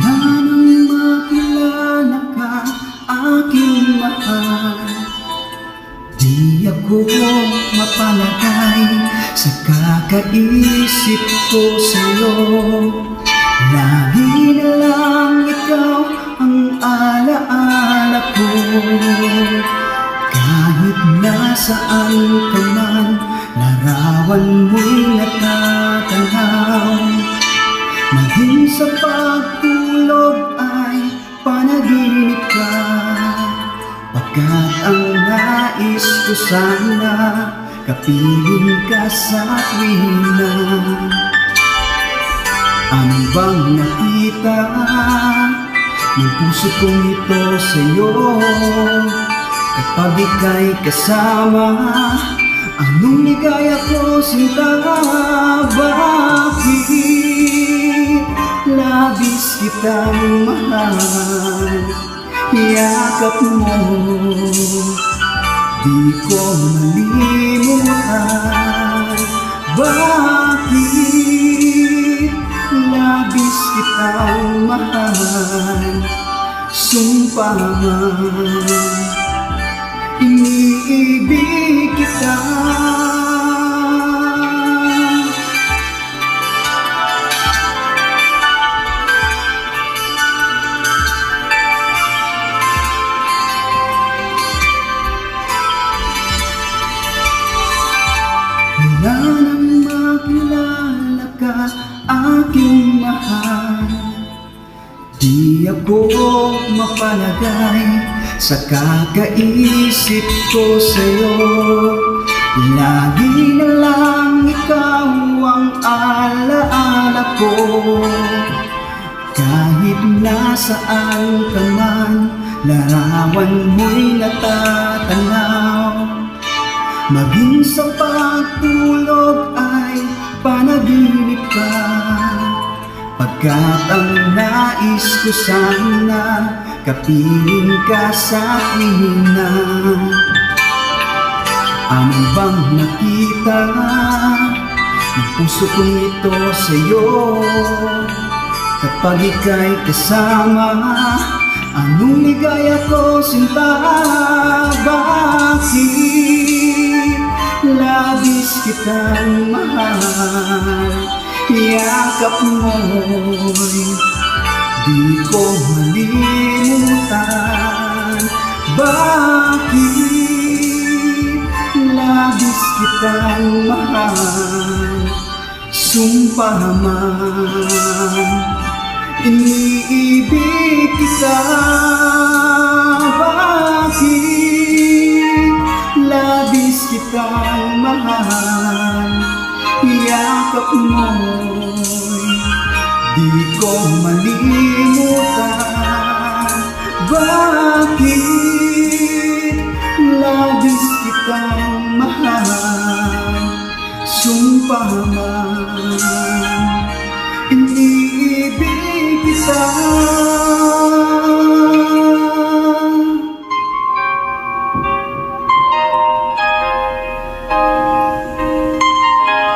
Nang makilala ka, aking mahal, di ako mapalagay sa kakaisip ko sa'yo. Lagi na lang ikaw ang alaala ko. Kahit nasaan ka man, larawan mo'y natatanaw. Maging sa pagtulog ay panaginip ka, pagkat ang nais ko sana kapiling ka sa tuwina. Ano bang nakita ng puso kong ito sa'yo? Kapag ika'y kasama, anong ligaya ko sinta? Bakit labis kitang mahal? Yakap mo, di ko malimutan. Bakit labis kitang mahal? Sumpah man, iniibig kita. Wala nang makilala ka, aking mahal, di ako mapalagay sa kakaisip ko sa'yo. Lagi na lang ikaw ang alaala ko. Kahit nasaan ka man, larawan mo'y natatanaw. Maging sa pagtulog ay panaginip ka, pagkat ang nais ko sana kapiling ka sa tuwina. Ano bang nakita ng puso kong ito sa'yo? Kapag ika'y kasama, anong ligaya ko sinta? Bakit labis kitang mahal? Yakap mo'y di ko malimutan. Bakit labis kitang mahal? Sumpah man, iniibig kita. Bakit labis kitang mahal? Yakap mo'y di ko malimutan. Bakit labis kitang mahal? Sumpah man,